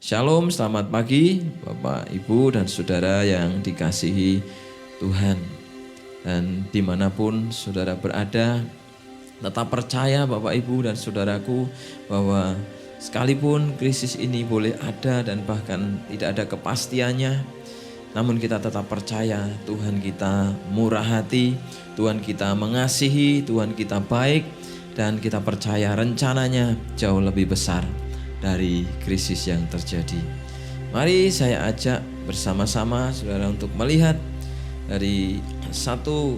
Shalom, selamat pagi Bapak, Ibu, dan Saudara yang dikasihi Tuhan. Dan dimanapun Saudara berada, tetap percaya Bapak, Ibu, dan Saudaraku bahwa sekalipun krisis ini boleh ada dan bahkan tidak ada kepastiannya, namun kita tetap percaya Tuhan kita murah hati, Tuhan kita mengasihi, Tuhan kita baik, dan kita percaya rencananya jauh lebih besar dari krisis yang terjadi. Mari saya ajak bersama-sama saudara untuk melihat dari satu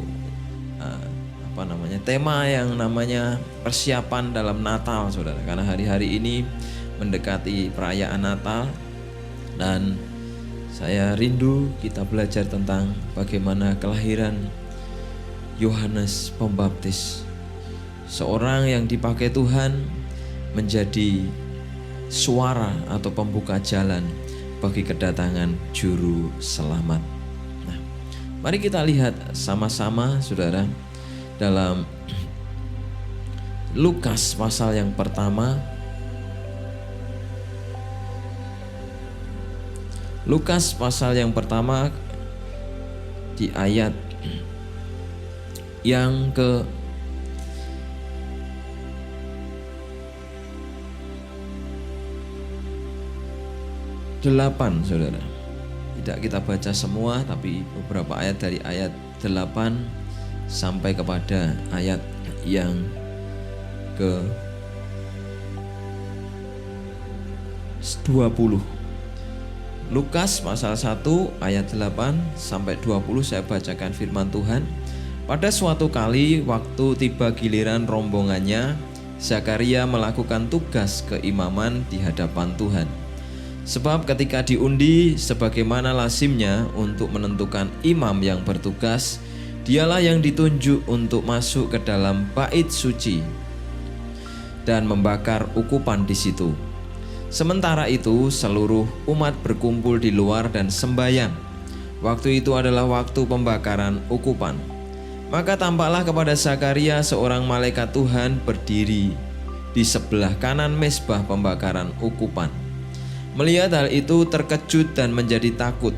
tema yang namanya persiapan dalam Natal, saudara. Karena hari-hari ini mendekati perayaan Natal dan saya rindu kita belajar tentang bagaimana kelahiran Yohanes Pembaptis, seorang yang dipakai Tuhan menjadi suara atau pembuka jalan bagi kedatangan juru selamat. Nah, mari kita lihat sama-sama saudara dalam Lukas pasal yang pertama. Lukas pasal yang pertama di ayat yang ke 8, saudara. Tidak kita baca semua, tapi beberapa ayat dari ayat 8 sampai kepada ayat yang ke 20. Lukas pasal 1 ayat 8 sampai 20 saya bacakan firman Tuhan. Pada suatu kali waktu tiba giliran rombongannya, Zakaria melakukan tugas keimaman di hadapan Tuhan. Sebab ketika diundi sebagaimana lazimnya untuk menentukan imam yang bertugas, dialah yang ditunjuk untuk masuk ke dalam bait suci dan membakar ukupan di situ. Sementara itu seluruh umat berkumpul di luar dan sembahyang. Waktu itu adalah waktu pembakaran ukupan. Maka tampaklah kepada Zakaria seorang malaikat Tuhan berdiri di sebelah kanan mezbah pembakaran ukupan. Melihat hal itu terkejut dan menjadi takut.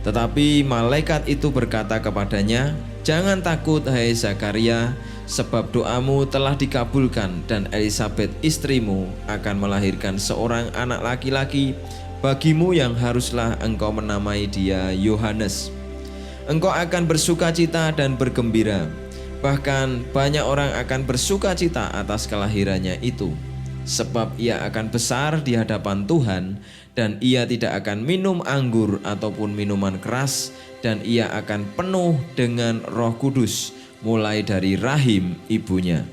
Tetapi malaikat itu berkata kepadanya, "Jangan takut hai Zakaria, sebab doamu telah dikabulkan dan Elisabet istrimu akan melahirkan seorang anak laki-laki bagimu yang haruslah engkau menamai dia Yohanes. Engkau akan bersukacita dan bergembira, bahkan banyak orang akan bersukacita atas kelahirannya itu. Sebab ia akan besar di hadapan Tuhan, dan ia tidak akan minum anggur ataupun minuman keras, dan ia akan penuh dengan Roh Kudus mulai dari rahim ibunya.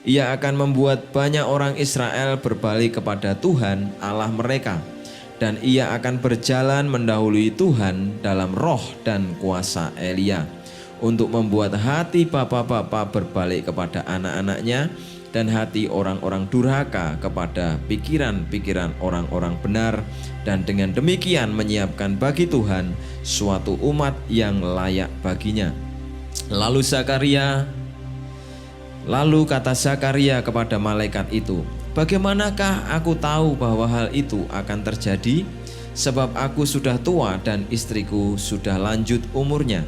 Ia akan membuat banyak orang Israel berbalik kepada Tuhan Allah mereka, dan ia akan berjalan mendahului Tuhan dalam roh dan kuasa Elia, untuk membuat hati bapa-bapa berbalik kepada anak-anaknya, dan hati orang-orang durhaka kepada pikiran-pikiran orang-orang benar, dan dengan demikian menyiapkan bagi Tuhan suatu umat yang layak baginya." Lalu kata Zakaria kepada malaikat itu, "Bagaimanakah aku tahu bahwa hal itu akan terjadi? Sebab aku sudah tua dan istriku sudah lanjut umurnya."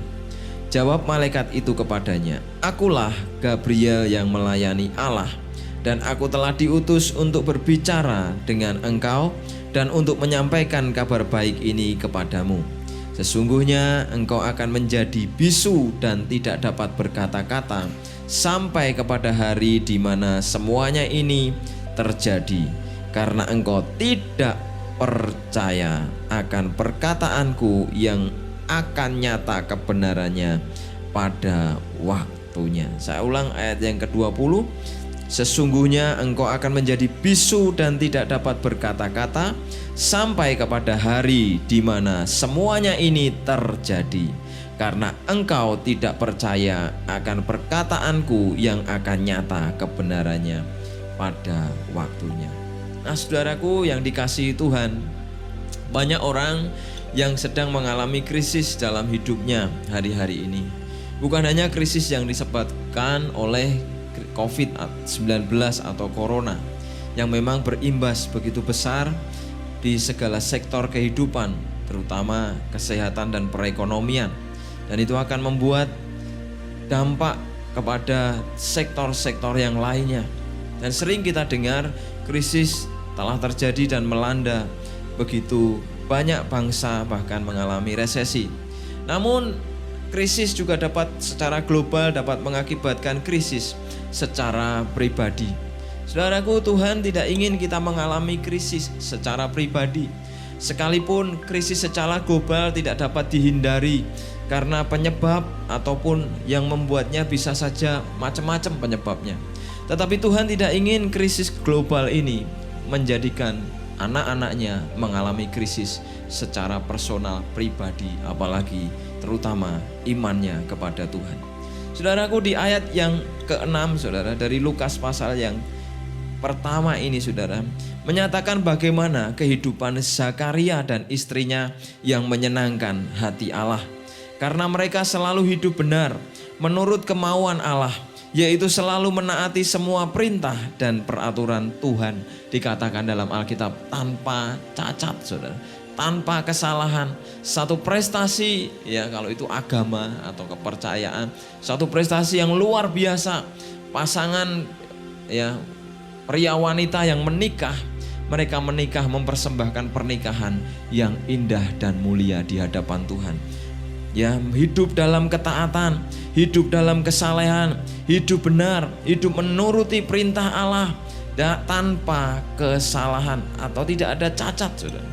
Jawab malaikat itu kepadanya, "Akulah Gabriel yang melayani Allah, dan aku telah diutus untuk berbicara dengan engkau dan untuk menyampaikan kabar baik ini kepadamu. Sesungguhnya engkau akan menjadi bisu dan tidak dapat berkata-kata sampai kepada hari di mana semuanya ini terjadi, karena engkau tidak percaya akan perkataanku yang akan nyata kebenarannya pada waktunya." Saya ulang ayat yang ke-20. "Sesungguhnya engkau akan menjadi bisu dan tidak dapat berkata-kata sampai kepada hari di mana semuanya ini terjadi, karena engkau tidak percaya akan perkataanku yang akan nyata kebenarannya pada waktunya." Nah, saudaraku yang dikasihi Tuhan, banyak orang yang sedang mengalami krisis dalam hidupnya hari-hari ini. Bukan hanya krisis yang disebabkan oleh COVID-19 atau Corona, yang memang berimbas begitu besar di segala sektor kehidupan, terutama kesehatan dan perekonomian. Dan itu akan membuat dampak kepada sektor-sektor yang lainnya. Dan sering kita dengar krisis telah terjadi dan melanda begitu banyak bangsa, bahkan mengalami resesi. Namun krisis juga dapat secara global dapat mengakibatkan krisis secara pribadi. Saudaraku, Tuhan tidak ingin kita mengalami krisis secara pribadi. Sekalipun krisis secara global tidak dapat dihindari karena penyebab ataupun yang membuatnya bisa saja macam-macam penyebabnya. Tetapi Tuhan tidak ingin krisis global ini menjadikan anak-anaknya mengalami krisis secara personal pribadi, apalagi terutama imannya kepada Tuhan. Saudaraku, di ayat yang ke-6 saudara, dari Lukas pasal yang pertama ini saudara, menyatakan bagaimana kehidupan Zakaria dan istrinya yang menyenangkan hati Allah. Karena mereka selalu hidup benar menurut kemauan Allah, yaitu selalu menaati semua perintah dan peraturan Tuhan. Dikatakan dalam Alkitab tanpa cacat saudara, tanpa kesalahan. Satu prestasi ya, kalau itu agama atau kepercayaan, satu prestasi yang luar biasa. Pasangan ya, pria wanita yang menikah, mereka menikah mempersembahkan pernikahan yang indah dan mulia di hadapan Tuhan. Ya, hidup dalam ketaatan, hidup dalam kesalehan, hidup benar, hidup menuruti perintah Allah tanpa kesalahan atau tidak ada cacat, saudara.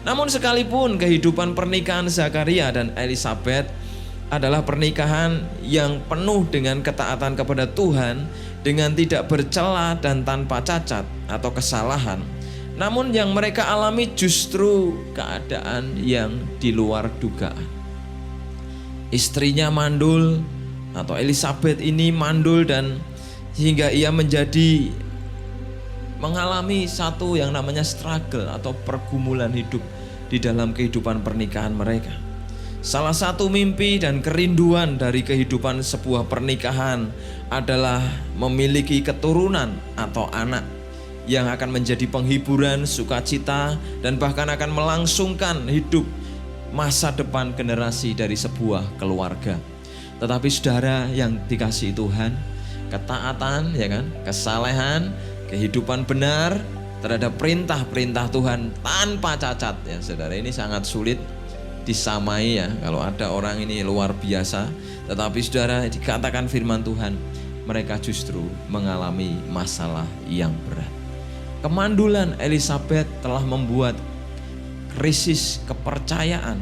Namun sekalipun kehidupan pernikahan Zakaria dan Elisabeth adalah pernikahan yang penuh dengan ketaatan kepada Tuhan, dengan tidak bercela dan tanpa cacat atau kesalahan, namun yang mereka alami justru keadaan yang di luar dugaan. Istrinya mandul atau Elisabeth ini mandul, dan sehingga ia mengalami satu yang namanya struggle atau pergumulan hidup di dalam kehidupan pernikahan mereka. Salah satu mimpi dan kerinduan dari kehidupan sebuah pernikahan adalah memiliki keturunan atau anak yang akan menjadi penghiburan, sukacita, dan bahkan akan melangsungkan hidup masa depan generasi dari sebuah keluarga. Tetapi saudara yang dikasihi Tuhan, ketaatan ya kan, kesalehan, kehidupan benar terhadap perintah-perintah Tuhan tanpa cacat ya saudara, ini sangat sulit disamai ya. Kalau ada orang ini luar biasa, tetapi saudara dikatakan firman Tuhan, mereka justru mengalami masalah yang berat. Kemandulan Elisabeth telah membuat krisis kepercayaan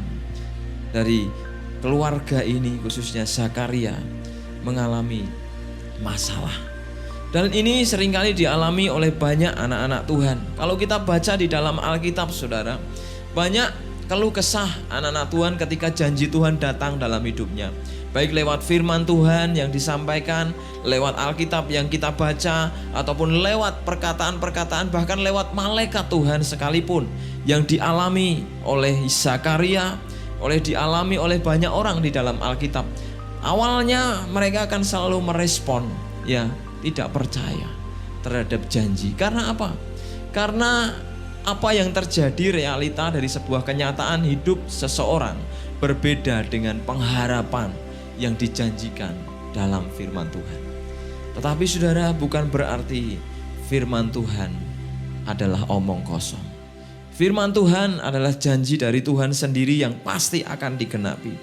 dari keluarga ini, khususnya Zakaria, mengalami masalah. Dan ini seringkali dialami oleh banyak anak-anak Tuhan. Kalau kita baca di dalam Alkitab saudara, banyak keluh kesah anak-anak Tuhan ketika janji Tuhan datang dalam hidupnya. Baik lewat firman Tuhan yang disampaikan, lewat Alkitab yang kita baca, ataupun lewat perkataan-perkataan, bahkan lewat malaikat Tuhan sekalipun, yang dialami oleh Zakaria, dialami oleh banyak orang di dalam Alkitab. Awalnya mereka akan selalu merespon, ya, tidak percaya terhadap janji. Karena apa? Karena apa yang terjadi realita dari sebuah kenyataan hidup seseorang berbeda dengan pengharapan yang dijanjikan dalam firman Tuhan. Tetapi saudara, bukan berarti firman Tuhan adalah omong kosong. Firman Tuhan adalah janji dari Tuhan sendiri yang pasti akan digenapi.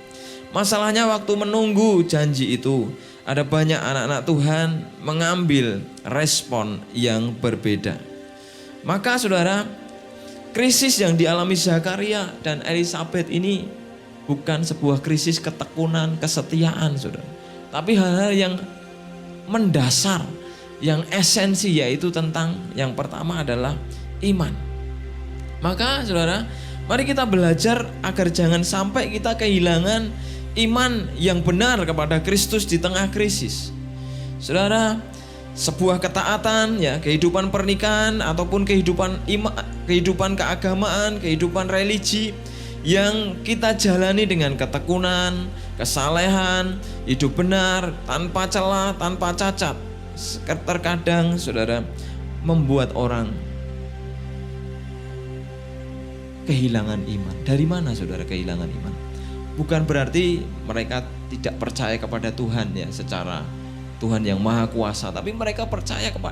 Masalahnya waktu menunggu janji itu, ada banyak anak-anak Tuhan mengambil respon yang berbeda. Maka saudara, krisis yang dialami Zakaria dan Elisabeth ini bukan sebuah krisis ketekunan, kesetiaan saudara, tapi hal-hal yang mendasar, yang esensi, yaitu tentang yang pertama adalah iman. Maka saudara, mari kita belajar agar jangan sampai kita kehilangan iman yang benar kepada Kristus di tengah krisis. Saudara, sebuah ketaatan ya, kehidupan pernikahan ataupun kehidupan keagamaan, kehidupan religi yang kita jalani dengan ketekunan, kesalehan, hidup benar, tanpa celah, tanpa cacat, terkadang saudara membuat orang kehilangan iman. Dari mana saudara kehilangan iman? Bukan berarti mereka tidak percaya kepada Tuhan ya, secara Tuhan yang maha kuasa, tapi mereka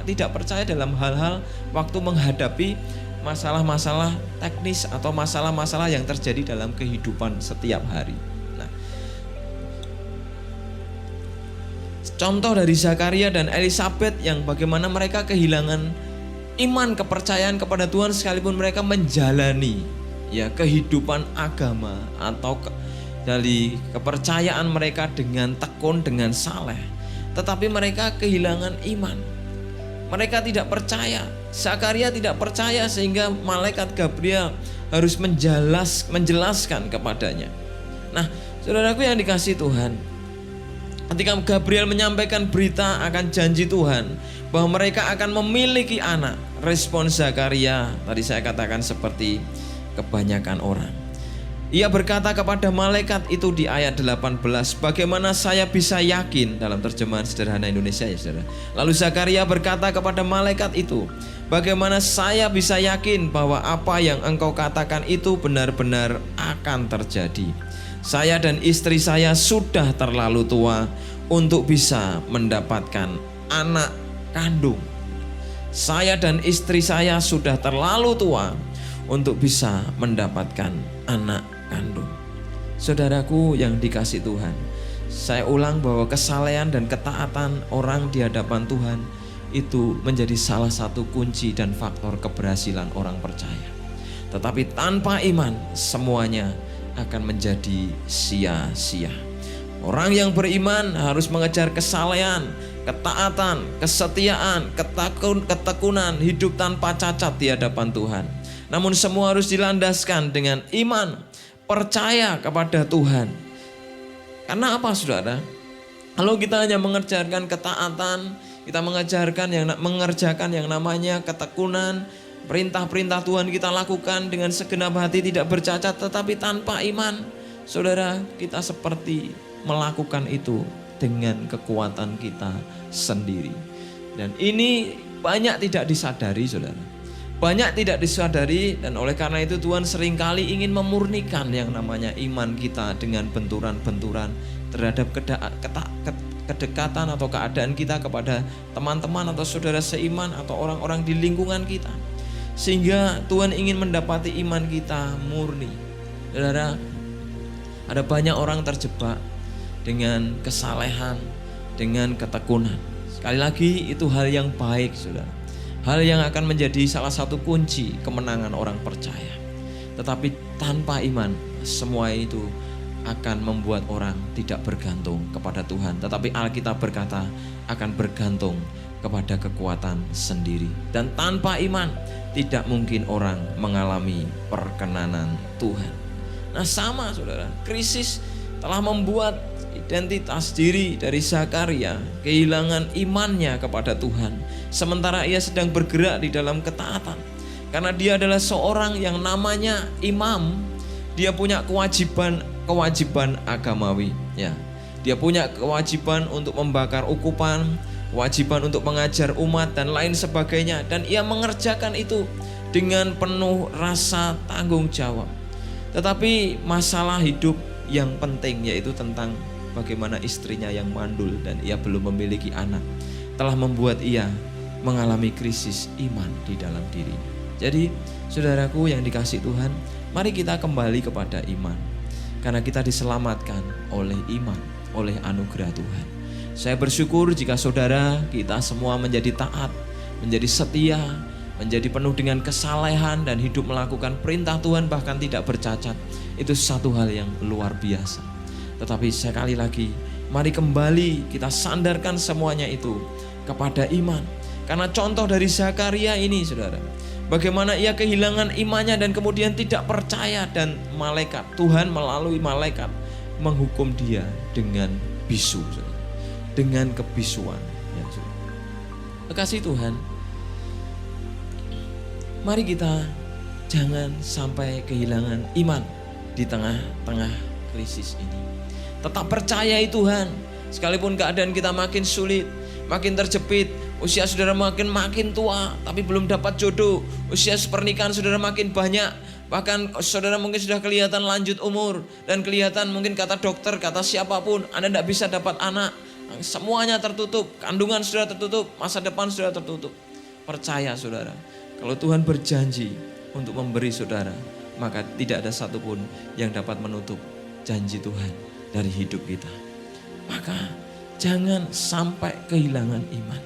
tidak percaya dalam hal-hal waktu menghadapi masalah-masalah teknis atau masalah-masalah yang terjadi dalam kehidupan setiap hari. Nah, contoh dari Zakaria dan Elisabet yang bagaimana mereka kehilangan iman, kepercayaan kepada Tuhan sekalipun mereka menjalani ya kehidupan agama atau dari kepercayaan mereka dengan tekun, dengan saleh. Tetapi mereka kehilangan iman. Mereka tidak percaya. Zakaria tidak percaya sehingga malaikat Gabriel harus menjelaskan kepadanya. Nah, saudaraku yang dikasihi Tuhan, ketika Gabriel menyampaikan berita akan janji Tuhan bahwa mereka akan memiliki anak, respon Zakaria tadi saya katakan seperti kebanyakan orang. Ia berkata kepada malaikat itu di ayat 18, bagaimana saya bisa yakin, dalam terjemahan sederhana Indonesia ya saudara. Lalu Zakaria berkata kepada malaikat itu, bagaimana saya bisa yakin bahwa apa yang engkau katakan itu benar-benar akan terjadi. Saya dan istri saya sudah terlalu tua untuk bisa mendapatkan anak kandung. Saya dan istri saya sudah terlalu tua untuk bisa mendapatkan anak kandung. Saudaraku yang dikasihi Tuhan, saya ulang bahwa kesalehan dan ketaatan orang di hadapan Tuhan itu menjadi salah satu kunci dan faktor keberhasilan orang percaya. Tetapi tanpa iman semuanya akan menjadi sia-sia. Orang yang beriman harus mengejar kesalehan, ketaatan, kesetiaan, ketekunan, hidup tanpa cacat di hadapan Tuhan. Namun semua harus dilandaskan dengan iman, percaya kepada Tuhan. Karena apa saudara? Kalau kita hanya mengerjakan ketaatan, kita mengerjakan yang namanya ketekunan, perintah-perintah Tuhan kita lakukan dengan segenap hati tidak bercacat, tetapi tanpa iman, saudara, kita seperti melakukan itu dengan kekuatan kita sendiri. Dan ini banyak tidak disadari saudara. Banyak tidak disadari, dan oleh karena itu Tuhan seringkali ingin memurnikan yang namanya iman kita dengan benturan-benturan terhadap kedekatan atau keadaan kita kepada teman-teman atau saudara seiman atau orang-orang di lingkungan kita. Sehingga Tuhan ingin mendapati iman kita murni. Saudara, ada banyak orang terjebak dengan kesalehan, dengan ketekunan. Sekali lagi itu hal yang baik saudara. Hal yang akan menjadi salah satu kunci kemenangan orang percaya. Tetapi tanpa iman, semua itu akan membuat orang tidak bergantung kepada Tuhan. Tetapi Alkitab berkata akan bergantung kepada kekuatan sendiri. Dan tanpa iman, tidak mungkin orang mengalami perkenanan Tuhan. Nah sama saudara, krisis telah membuat identitas diri dari Zakaria kehilangan imannya kepada Tuhan, sementara ia sedang bergerak di dalam ketaatan. Karena dia adalah seorang yang namanya imam, dia punya kewajiban agamawi ya. Dia punya kewajiban untuk membakar ukupan, kewajiban untuk mengajar umat dan lain sebagainya, dan ia mengerjakan itu dengan penuh rasa tanggung jawab. Tetapi masalah hidup yang penting, yaitu tentang bagaimana istrinya yang mandul dan ia belum memiliki anak, telah membuat ia mengalami krisis iman di dalam dirinya. Jadi saudaraku yang dikasihi Tuhan, mari kita kembali kepada iman. Karena kita diselamatkan oleh iman, oleh anugerah Tuhan. Saya bersyukur jika saudara kita semua menjadi taat, menjadi setia, menjadi penuh dengan kesalehan dan hidup melakukan perintah Tuhan bahkan tidak bercacat. Itu satu hal yang luar biasa. Tetapi sekali lagi, mari kembali kita sandarkan semuanya itu kepada iman. Karena contoh dari Zakaria ini saudara, bagaimana ia kehilangan imannya dan kemudian tidak percaya, dan Tuhan melalui malaikat menghukum dia dengan bisu, saudara, dengan kebisuan ya, saudara. Kekasih Tuhan, mari kita jangan sampai kehilangan iman di tengah-tengah krisis ini. Tetap percayai Tuhan, sekalipun keadaan kita makin sulit, makin terjepit, Usia saudara makin tua tapi belum dapat jodoh. Usia pernikahan saudara makin banyak. Bahkan saudara mungkin sudah kelihatan lanjut umur. Dan kelihatan mungkin kata dokter, kata siapapun, Anda tidak bisa dapat anak. Semuanya tertutup, kandungan sudah tertutup, masa depan sudah tertutup. Percaya saudara, kalau Tuhan berjanji untuk memberi saudara, maka tidak ada satupun yang dapat menutup janji Tuhan dari hidup kita. Maka jangan sampai kehilangan iman.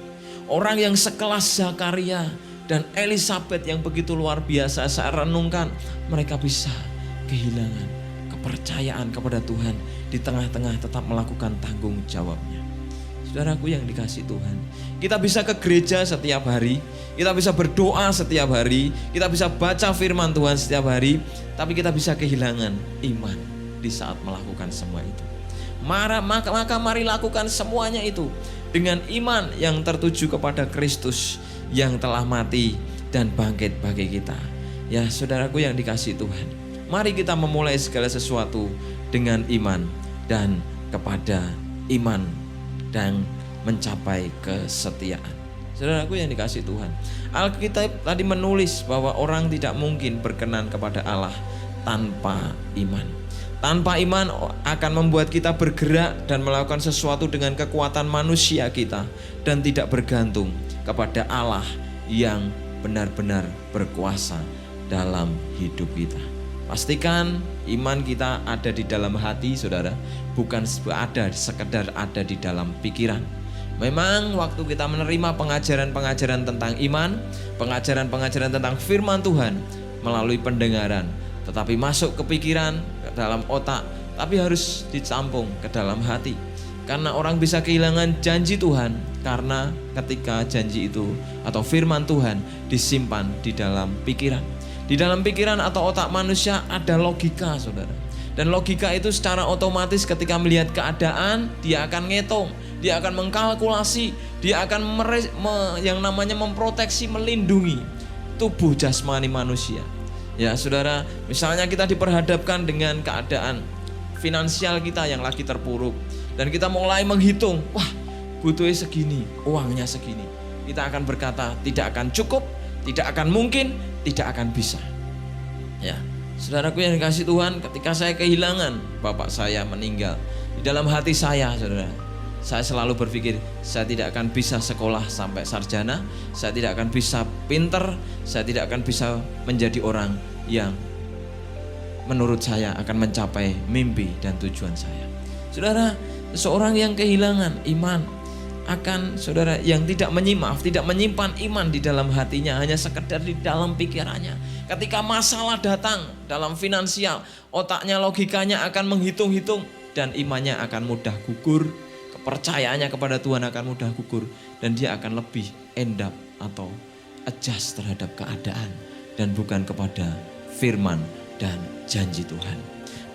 Orang yang sekelas Zakaria dan Elisabet yang begitu luar biasa, saya renungkan mereka bisa kehilangan kepercayaan kepada Tuhan di tengah-tengah tetap melakukan tanggung jawabnya. Saudaraku yang dikasihi Tuhan, kita bisa ke gereja setiap hari, kita bisa berdoa setiap hari, kita bisa baca firman Tuhan setiap hari, tapi kita bisa kehilangan iman di saat melakukan semua itu. Maka mari lakukan semuanya itu dengan iman yang tertuju kepada Kristus yang telah mati dan bangkit bagi kita. Ya saudaraku yang dikasihi Tuhan, mari kita memulai segala sesuatu dengan iman dan kepada iman dan mencapai kesetiaan. Saudaraku yang dikasihi Tuhan, Alkitab tadi menulis bahwa orang tidak mungkin berkenan kepada Allah tanpa iman. Tanpa iman akan membuat kita bergerak dan melakukan sesuatu dengan kekuatan manusia kita dan tidak bergantung kepada Allah yang benar-benar berkuasa dalam hidup kita. Pastikan iman kita ada di dalam hati saudara, bukan sekedar ada di dalam pikiran. Memang waktu kita menerima pengajaran-pengajaran tentang iman, pengajaran-pengajaran tentang firman Tuhan melalui pendengaran, tetapi masuk ke pikiran, ke dalam otak, tapi harus dicampung ke dalam hati. Karena orang bisa kehilangan janji Tuhan karena ketika janji itu atau firman Tuhan disimpan di dalam pikiran. Di dalam pikiran atau otak manusia ada logika saudara. Dan logika itu secara otomatis ketika melihat keadaan dia akan ngitung, dia akan mengkalkulasi, dia akan yang namanya memproteksi, melindungi tubuh jasmani manusia. Ya saudara, misalnya kita diperhadapkan dengan keadaan finansial kita yang lagi terpuruk dan kita mulai menghitung, wah butuhnya segini, uangnya segini. Kita akan berkata tidak akan cukup, tidak akan mungkin, tidak akan bisa. Ya, saudaraku yang dikasihi Tuhan, ketika saya kehilangan bapak saya meninggal, di dalam hati saya saudara, saya selalu berpikir saya tidak akan bisa sekolah sampai sarjana, saya tidak akan bisa pinter, saya tidak akan bisa menjadi orang yang menurut saya akan mencapai mimpi dan tujuan saya. Saudara, seorang yang kehilangan iman akan saudara yang tidak menyimpan iman di dalam hatinya, hanya sekedar di dalam pikirannya. Ketika masalah datang dalam finansial, otaknya, logikanya akan menghitung-hitung dan imannya akan mudah gugur. Kepercayaannya kepada Tuhan akan mudah gugur dan dia akan lebih endap atau adjust terhadap keadaan dan bukan kepada firman dan janji Tuhan.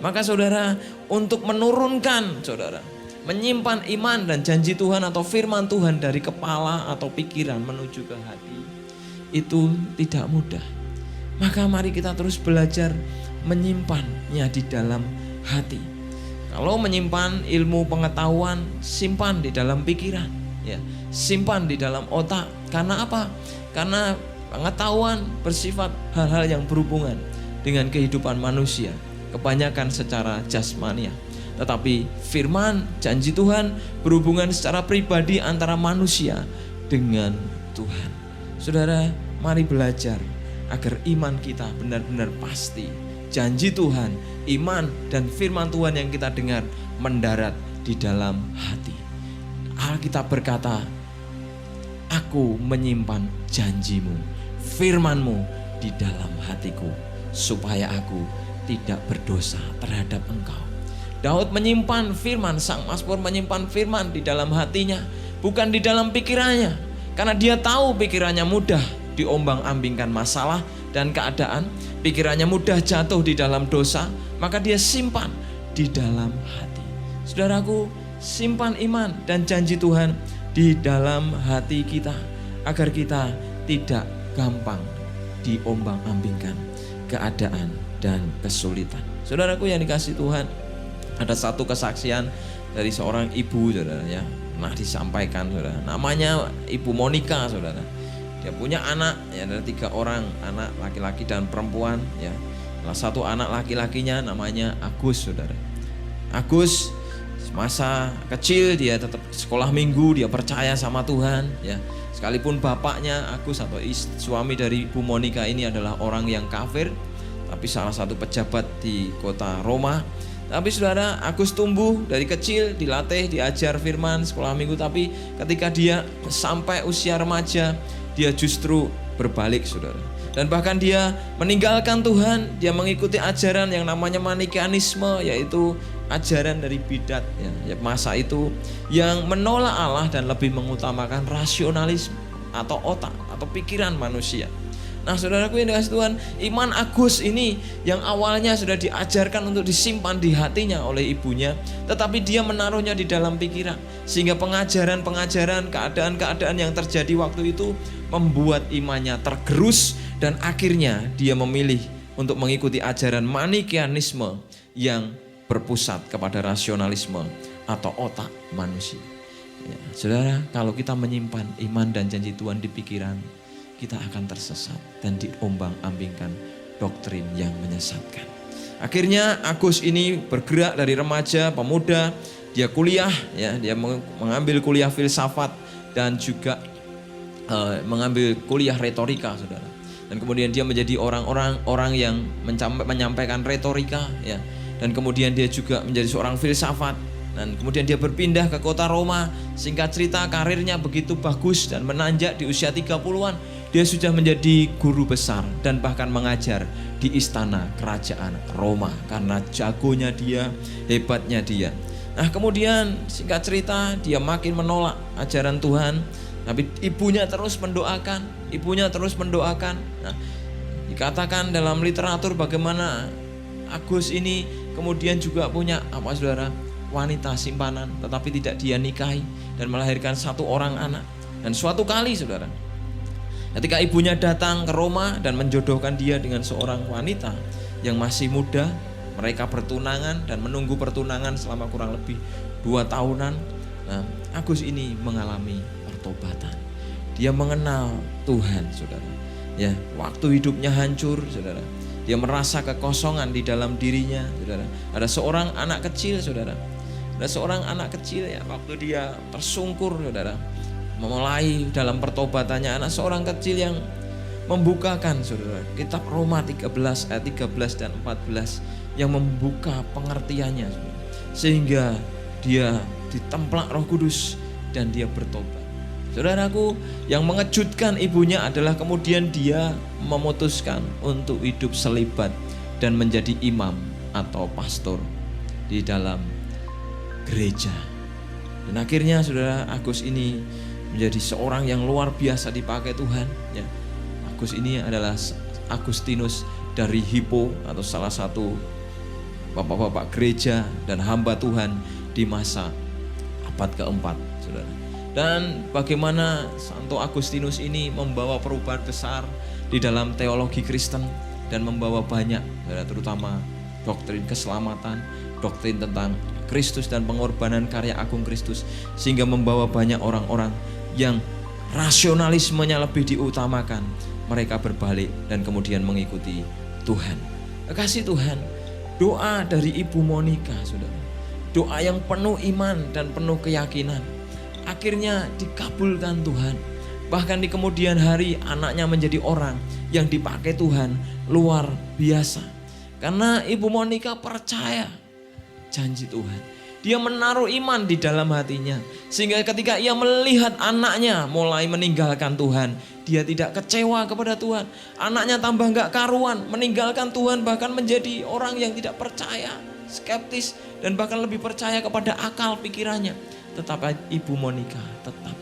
Maka saudara, untuk menurunkan saudara, menyimpan iman dan janji Tuhan atau firman Tuhan dari kepala atau pikiran menuju ke hati, itu tidak mudah. Maka mari kita terus belajar menyimpannya di dalam hati. Kalau menyimpan ilmu pengetahuan, simpan di dalam pikiran, ya, simpan di dalam otak. Karena apa? Karena pengetahuan bersifat hal-hal yang berhubungan dengan kehidupan manusia, kebanyakan secara jasmania. Tetapi firman, janji Tuhan berhubungan secara pribadi antara manusia dengan Tuhan. Saudara, mari belajar agar iman kita benar-benar pasti. Janji Tuhan, iman dan firman Tuhan yang kita dengar mendarat di dalam hati. Alkitab berkata, aku menyimpan janjimu, firmanmu di dalam hatiku, supaya aku tidak berdosa terhadap engkau. Daud menyimpan firman, sang Mazmur menyimpan firman di dalam hatinya, bukan di dalam pikirannya. Karena dia tahu pikirannya mudah diombang-ambingkan masalah dan keadaan, pikirannya mudah jatuh di dalam dosa, maka dia simpan di dalam hati. Saudaraku, simpan iman dan janji Tuhan di dalam hati kita, agar kita tidak gampang diombang-ambingkan keadaan dan kesulitan. Saudaraku yang dikasihi Tuhan, ada satu kesaksian dari seorang ibu saudara ya, pernah disampaikan, saudara. Namanya Ibu Monica, saudara. Dia punya anak, ya, ada 3 orang anak laki-laki dan perempuan, ya. Salah satu anak laki-lakinya namanya Agus, saudara. Agus masa kecil dia tetap sekolah minggu, dia percaya sama Tuhan, ya. Sekalipun bapaknya Agus atau suami dari Ibu Monica ini adalah orang yang kafir, tapi salah satu pejabat di kota Roma. Tapi saudara, Agus tumbuh dari kecil, dilatih, diajar firman, sekolah minggu. Tapi ketika dia sampai usia remaja, dia justru berbalik, saudara. Dan bahkan dia meninggalkan Tuhan, dia mengikuti ajaran yang namanya Manikianisme, yaitu ajaran dari bidat, ya, masa itu yang menolak Allah dan lebih mengutamakan rasionalisme atau otak atau pikiran manusia. Nah, saudaraku yang dikasihi Tuhan, iman Agus ini yang awalnya sudah diajarkan untuk disimpan di hatinya oleh ibunya, tetapi dia menaruhnya di dalam pikiran, sehingga pengajaran-pengajaran, keadaan-keadaan yang terjadi waktu itu membuat imannya tergerus, dan akhirnya dia memilih untuk mengikuti ajaran Manikianisme yang berpusat kepada rasionalisme atau otak manusia. Ya, saudara, kalau kita menyimpan iman dan janji Tuhan di pikiran, kita akan tersesat dan diombang-ambingkan doktrin yang menyesatkan. Akhirnya Agus ini bergerak dari remaja, pemuda, dia kuliah, ya, dia mengambil kuliah filsafat dan juga mengambil kuliah retorika, saudara. Dan kemudian dia menjadi orang yang menyampaikan retorika, ya. Dan kemudian dia juga menjadi seorang filsafat. Dan kemudian dia berpindah ke kota Roma. Singkat cerita, karirnya begitu bagus dan menanjak di usia 30-an. Dia sudah menjadi guru besar dan bahkan mengajar di istana kerajaan Roma karena jagonya dia, hebatnya dia. Nah, kemudian singkat cerita dia makin menolak ajaran Tuhan, tapi ibunya terus mendoakan. Nah, dikatakan dalam literatur bagaimana Agus ini kemudian juga punya saudara, wanita simpanan, tetapi tidak dia nikahi dan melahirkan 1 orang anak. Dan suatu kali, saudara, ketika ibunya datang ke Roma dan menjodohkan dia dengan seorang wanita yang masih muda, mereka bertunangan dan menunggu pertunangan selama kurang lebih 2 tahunan. Nah, Agus ini mengalami pertobatan. Dia mengenal Tuhan, saudara. Ya, waktu hidupnya hancur, saudara. Dia merasa kekosongan di dalam dirinya, saudara. Ada seorang anak kecil, saudara. Ada seorang anak kecil, ya, waktu dia tersungkur, saudara, memulai dalam pertobatannya, anak seorang kecil yang membukakan, saudara, kitab Roma 13 ayat 13 dan 14 yang membuka pengertiannya, saudara, sehingga dia ditemplak Roh Kudus dan dia bertobat. Saudaraku, yang mengejutkan ibunya adalah kemudian dia memutuskan untuk hidup selibat dan menjadi imam atau pastor di dalam gereja. Dan akhirnya, saudara, Agus ini menjadi seorang yang luar biasa dipakai Tuhan, ya. Agus ini adalah Agustinus dari Hippo atau salah satu bapak-bapak gereja dan hamba Tuhan di masa abad keempat, saudara. Dan bagaimana Santo Agustinus ini membawa perubahan besar di dalam teologi Kristen dan membawa banyak, terutama doktrin keselamatan, doktrin tentang Kristus dan pengorbanan karya agung Kristus, sehingga membawa banyak orang-orang yang rasionalismenya lebih diutamakan, mereka berbalik dan kemudian mengikuti Tuhan. Kasih Tuhan, doa dari Ibu Monica, saudara, doa yang penuh iman dan penuh keyakinan, akhirnya dikabulkan Tuhan. Bahkan di kemudian hari anaknya menjadi orang yang dipakai Tuhan luar biasa. Karena Ibu Monica percaya janji Tuhan. Dia menaruh iman di dalam hatinya. Sehingga ketika ia melihat anaknya mulai meninggalkan Tuhan, dia tidak kecewa kepada Tuhan. Anaknya tambah gak karuan, meninggalkan Tuhan, bahkan menjadi orang yang tidak percaya, skeptis, dan bahkan lebih percaya kepada akal pikirannya. Tetapi Ibu Monica tetap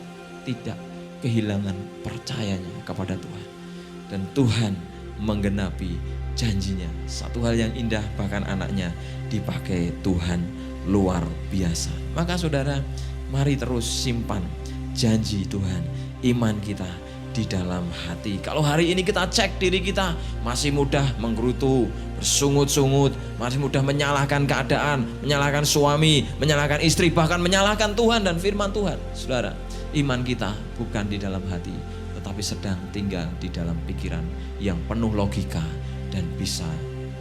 tidak kehilangan percayanya kepada Tuhan. Dan Tuhan menggenapi janjinya. Satu hal yang indah, bahkan anaknya dipakai Tuhan luar biasa. Maka saudara, mari terus simpan janji Tuhan. Iman kita di dalam hati. Kalau hari ini kita cek diri kita, masih mudah menggerutu, bersungut-sungut, masih mudah menyalahkan keadaan, menyalahkan suami, menyalahkan istri, bahkan menyalahkan Tuhan dan firman Tuhan. Saudara, iman kita bukan di dalam hati, tetapi sedang tinggal di dalam pikiran yang penuh logika dan bisa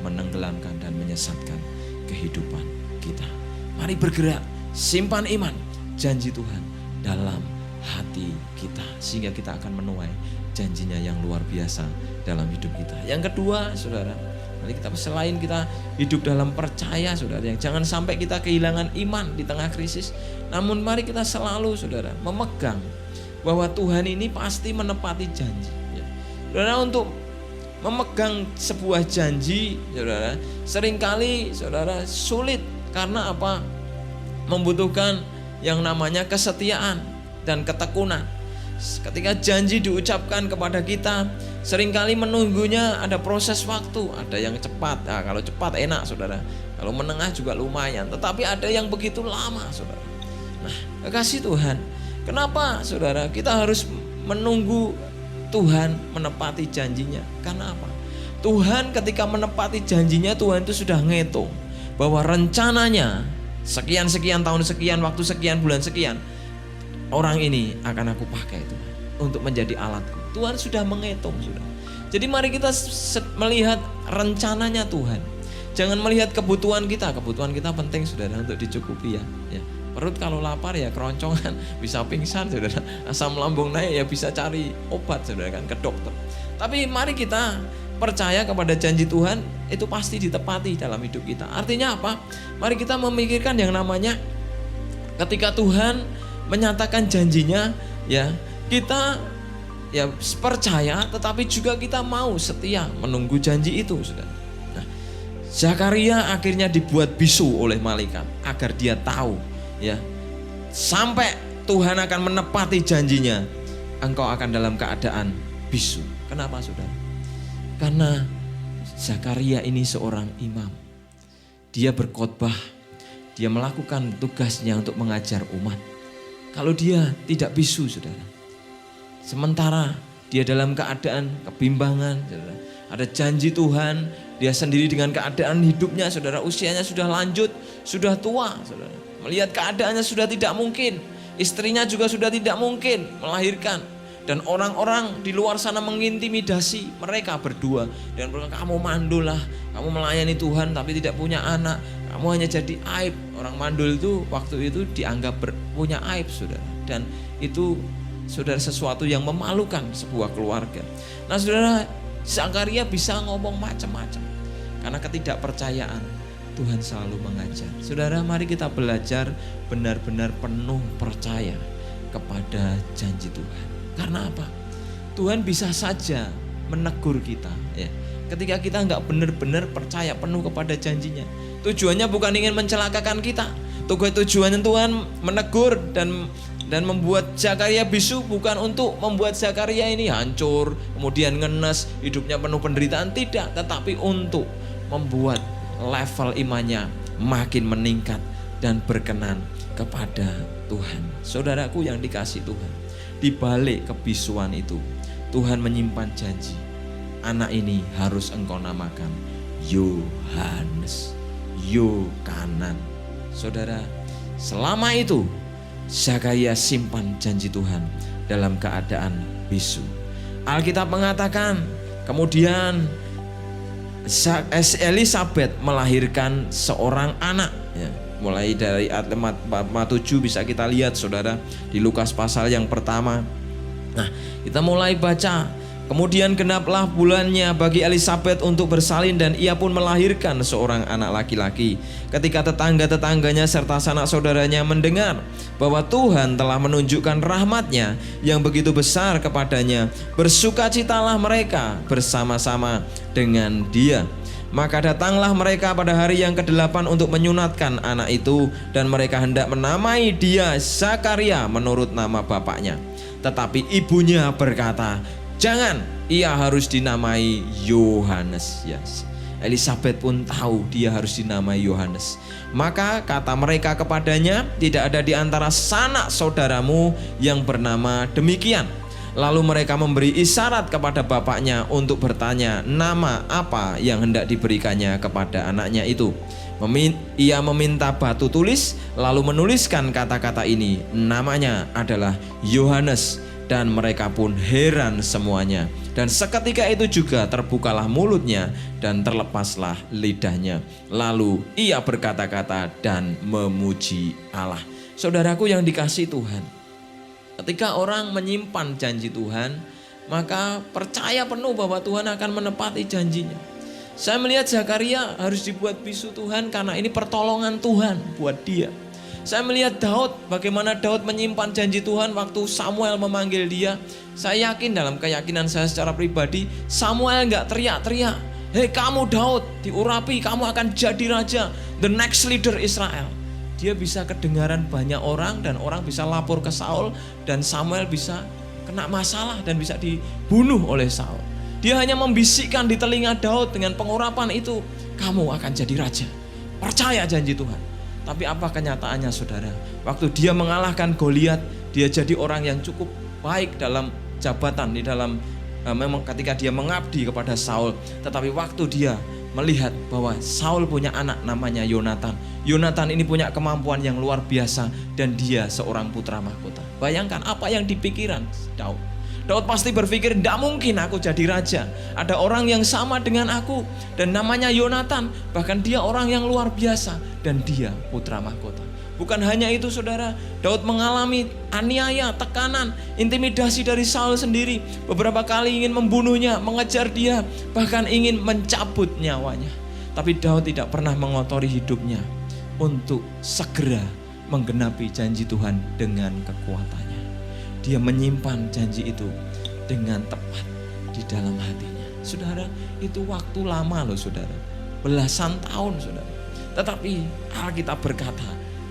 menenggelamkan dan menyesatkan kehidupan kita. Mari bergerak, simpan iman, janji Tuhan dalam hati kita, sehingga kita akan menuai janjinya yang luar biasa dalam hidup kita. Yang kedua, saudara, mari kita, selain kita hidup dalam percaya, saudara, yang jangan sampai kita kehilangan iman di tengah krisis, namun mari kita selalu, saudara, memegang bahwa Tuhan ini pasti menepati janji. Ya. Saudara, untuk memegang sebuah janji, saudara, seringkali, saudara, sulit. Karena apa? Membutuhkan yang namanya kesetiaan dan ketekunan. Ketika janji diucapkan kepada kita, seringkali menunggunya ada proses waktu. Ada yang cepat, nah, kalau cepat enak, saudara. Kalau menengah juga lumayan. Tetapi ada yang begitu lama, saudara. Nah, kekasih Tuhan, kenapa, saudara, kita harus menunggu Tuhan menepati janjinya? Karena apa? Tuhan ketika menepati janjinya, Tuhan itu sudah ngitung bahwa rencananya sekian-sekian tahun sekian, waktu sekian, bulan sekian, orang ini akan aku pakai Tuhan untuk menjadi alatku. Tuhan sudah menghitung, sudah. Jadi mari kita melihat rencananya Tuhan. Jangan melihat kebutuhan kita. Kebutuhan kita penting, saudara, untuk dicukupi ya. Perut kalau lapar ya keroncongan, bisa pingsan, saudara. Asam lambung naik ya bisa cari obat, saudara, kan, ke dokter. Tapi mari kita percaya kepada janji Tuhan, itu pasti ditepati dalam hidup kita. Artinya apa? Mari kita memikirkan yang namanya ketika Tuhan menyatakan janjinya, ya, kita ya percaya, tetapi juga kita mau setia menunggu janji itu, saudara. Nah, Zakaria akhirnya dibuat bisu oleh malaikat agar dia tahu, ya, sampai Tuhan akan menepati janjinya, engkau akan dalam keadaan bisu. Kenapa, saudara? Karena Zakaria ini seorang imam. Dia berkhotbah, dia melakukan tugasnya untuk mengajar umat. Kalau dia tidak bisu, saudara, sementara dia dalam keadaan kebimbangan, saudara, ada janji Tuhan, dia sendiri dengan keadaan hidupnya, saudara, usianya sudah lanjut, sudah tua, saudara, melihat keadaannya sudah tidak mungkin, istrinya juga sudah tidak mungkin melahirkan. Dan orang-orang di luar sana mengintimidasi mereka berdua dan berkata, kamu mandul lah, kamu melayani Tuhan tapi tidak punya anak, kamu hanya jadi aib. Orang mandul itu waktu itu dianggap punya aib, saudara. Dan itu, saudara, sesuatu yang memalukan sebuah keluarga. Nah, saudara, Zakaria bisa ngomong macam-macam karena ketidakpercayaan. Tuhan selalu mengajar. Saudara, mari kita belajar benar-benar penuh percaya kepada janji Tuhan. Karena apa? Tuhan bisa saja menegur kita, ya, ketika kita nggak benar-benar percaya penuh kepada janjinya. Tujuannya bukan ingin mencelakakan kita. Tujuannya Tuhan menegur dan membuat Zakaria bisu bukan untuk membuat Zakaria ini hancur, kemudian ngenes, hidupnya penuh penderitaan, tidak. Tetapi untuk membuat level imannya makin meningkat dan berkenan kepada Tuhan. Saudaraku yang dikasihi Tuhan, di balik kebisuan itu, Tuhan menyimpan janji. Anak ini harus engkau namakan Yohanes, Yokanan. Saudara, selama itu Zakaria simpan janji Tuhan dalam keadaan bisu. Alkitab mengatakan, kemudian Elisabet melahirkan seorang anak, ya. Mulai dari ayat 7 bisa kita lihat, saudara, di Lukas pasal yang pertama. Nah, kita mulai baca. Kemudian genaplah bulannya bagi Elisabet untuk bersalin dan ia pun melahirkan seorang anak laki-laki. Ketika tetangga-tetangganya serta sanak saudaranya mendengar bahwa Tuhan telah menunjukkan rahmat-Nya yang begitu besar kepadanya, bersukacitalah mereka bersama-sama dengan dia. Maka datanglah mereka pada hari yang ke-8 untuk menyunatkan anak itu, dan mereka hendak menamai dia Zakaria menurut nama bapaknya. Tetapi ibunya berkata, jangan, ia harus dinamai Yohanes. Yes. Elisabet pun tahu dia harus dinamai Yohanes. Maka kata mereka kepadanya, tidak ada di antara sanak saudaramu yang bernama demikian. Lalu mereka memberi isyarat kepada bapaknya untuk bertanya nama apa yang hendak diberikannya kepada anaknya itu. Ia meminta batu tulis, lalu menuliskan kata-kata ini. Namanya adalah Yohanes. Dan mereka pun heran semuanya. Dan seketika itu juga terbukalah mulutnya dan terlepaslah lidahnya. Lalu ia berkata-kata dan memuji Allah. Saudaraku yang dikasihi Tuhan, ketika orang menyimpan janji Tuhan, maka percaya penuh bahwa Tuhan akan menepati janjinya. Saya melihat Zakaria harus dibuat bisu Tuhan karena ini pertolongan Tuhan buat dia. Saya melihat Daud, bagaimana Daud menyimpan janji Tuhan waktu Samuel memanggil dia. Saya yakin dalam keyakinan saya secara pribadi, Samuel gak teriak-teriak, "Hei kamu Daud, diurapi, kamu akan jadi raja, the next leader Israel." Dia bisa kedengaran banyak orang dan orang bisa lapor ke Saul dan Samuel bisa kena masalah dan bisa dibunuh oleh Saul. Dia hanya membisikkan di telinga Daud dengan pengurapan itu, "Kamu akan jadi raja, percaya janji Tuhan." Tapi apa kenyataannya saudara? Waktu dia mengalahkan Goliat, dia jadi orang yang cukup baik dalam jabatan, di dalam memang ketika dia mengabdi kepada Saul. Tetapi waktu dia melihat bahwa Saul punya anak namanya Yonatan. Yonatan ini punya kemampuan yang luar biasa dan dia seorang putra mahkota. Bayangkan apa yang dipikiran Daud. Daud pasti berpikir, tidak mungkin aku jadi raja. Ada orang yang sama dengan aku dan namanya Yonatan. Bahkan dia orang yang luar biasa dan dia putra mahkota. Bukan hanya itu saudara, Daud mengalami aniaya, tekanan, intimidasi dari Saul sendiri. Beberapa kali ingin membunuhnya, mengejar dia, bahkan ingin mencabut nyawanya. Tapi Daud tidak pernah mengotori hidupnya untuk segera menggenapi janji Tuhan dengan kekuatannya. Dia menyimpan janji itu dengan tepat di dalam hatinya. Saudara, itu waktu lama loh saudara. Belasan tahun saudara. Tetapi Alkitab berkata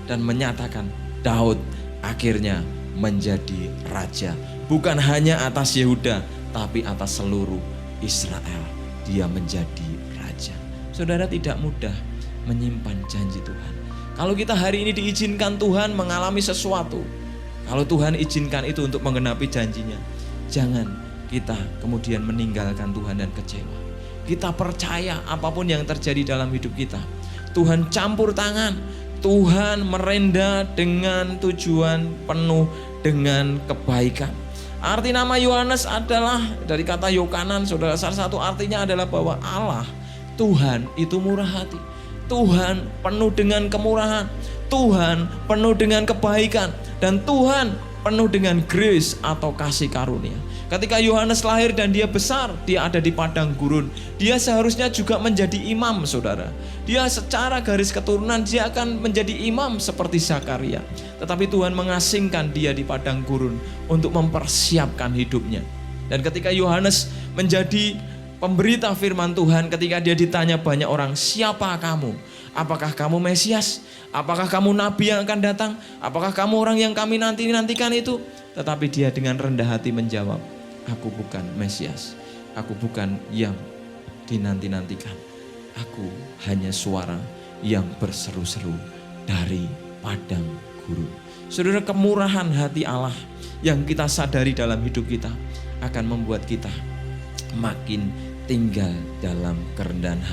dan menyatakan Daud akhirnya menjadi raja. Bukan hanya atas Yehuda, tapi atas seluruh Israel. Dia menjadi raja. Saudara, tidak mudah menyimpan janji Tuhan. Kalau kita hari ini diizinkan Tuhan mengalami sesuatu, kalau Tuhan izinkan itu untuk menggenapi janjinya, jangan kita kemudian meninggalkan Tuhan dan kecewa. Kita percaya apapun yang terjadi dalam hidup kita, Tuhan campur tangan, Tuhan merenda dengan tujuan penuh dengan kebaikan. Arti nama Yohanes adalah dari kata Yokanan, saudara. Salah satu artinya adalah bahwa Allah, Tuhan itu murah hati. Tuhan penuh dengan kemurahan, Tuhan penuh dengan kebaikan, dan Tuhan penuh dengan grace atau kasih karunia. Ketika Yohanes lahir dan dia besar, dia ada di padang gurun. Dia seharusnya juga menjadi imam saudara. Dia secara garis keturunan dia akan menjadi imam seperti Zakaria. Tetapi Tuhan mengasingkan dia di padang gurun untuk mempersiapkan hidupnya. Dan ketika Yohanes menjadi pemberita firman Tuhan, ketika dia ditanya banyak orang, "Siapa kamu? Apakah kamu Mesias? Apakah kamu nabi yang akan datang? Apakah kamu orang yang kami nantikan itu?" Tetapi dia dengan rendah hati menjawab, "Aku bukan Mesias. Aku bukan yang dinanti-nantikan. Aku hanya suara yang berseru-seru dari padang gurun." Saudara, kemurahan hati Allah yang kita sadari dalam hidup kita akan membuat kita makin tinggal dalam kerendahan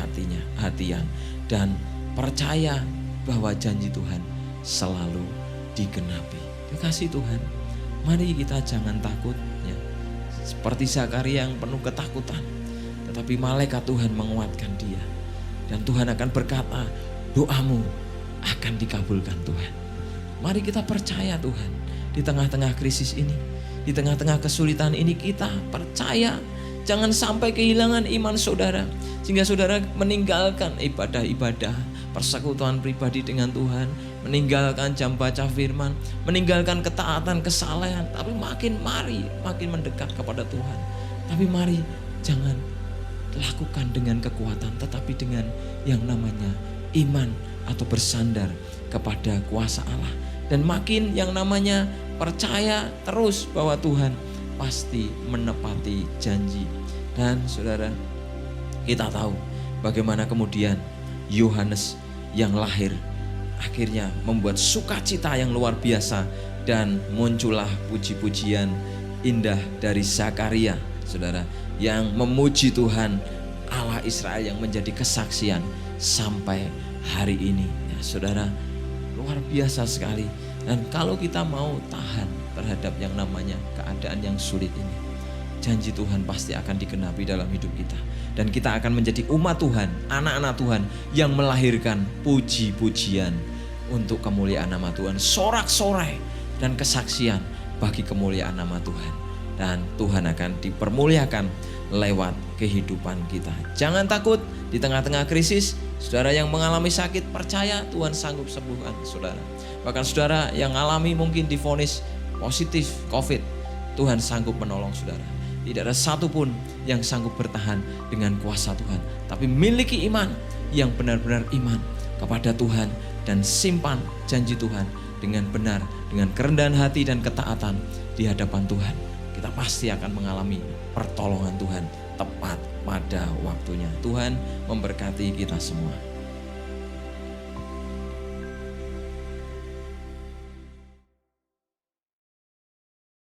hatian dan percaya bahwa janji Tuhan selalu digenapi. Kekasih Tuhan, mari kita jangan takut ya. Seperti Zakaria yang penuh ketakutan, tetapi malaikat Tuhan menguatkan dia. Dan Tuhan akan berkata, doamu akan dikabulkan Tuhan. Mari kita percaya Tuhan. Di tengah-tengah krisis ini, di tengah-tengah kesulitan ini, kita percaya. Jangan sampai kehilangan iman saudara, sehingga saudara meninggalkan ibadah-ibadah, persekutuan pribadi dengan Tuhan, meninggalkan jam baca firman, meninggalkan ketaatan, kesalehan, tapi makin mendekat kepada Tuhan. Tapi mari jangan lakukan dengan kekuatan, tetapi dengan yang namanya iman atau bersandar kepada kuasa Allah. Dan makin yang namanya percaya terus bahwa Tuhan pasti menepati janji. Dan saudara, kita tahu bagaimana kemudian Yohanes yang lahir akhirnya membuat sukacita yang luar biasa, dan muncullah puji-pujian indah dari Zakaria, saudara, yang memuji Tuhan Allah Israel yang menjadi kesaksian sampai hari ini. Ya, saudara, luar biasa sekali. Dan kalau kita mau tahan terhadap yang namanya keadaan yang sulit ini, janji Tuhan pasti akan digenapi dalam hidup kita. Dan kita akan menjadi umat Tuhan, anak-anak Tuhan yang melahirkan puji-pujian untuk kemuliaan nama Tuhan, sorak-sorai dan kesaksian bagi kemuliaan nama Tuhan. Dan Tuhan akan dipermuliakan lewat kehidupan kita. Jangan takut di tengah-tengah krisis. Saudara yang mengalami sakit, percaya Tuhan sanggup sembuhkan saudara. Bahkan saudara yang alami mungkin divonis positif COVID, Tuhan sanggup menolong saudara. Tidak ada satupun yang sanggup bertahan dengan kuasa Tuhan. Tapi miliki iman yang benar-benar iman kepada Tuhan dan simpan janji Tuhan dengan benar, dengan kerendahan hati dan ketaatan di hadapan Tuhan. Kita pasti akan mengalami pertolongan Tuhan tepat pada waktunya. Tuhan memberkati kita semua.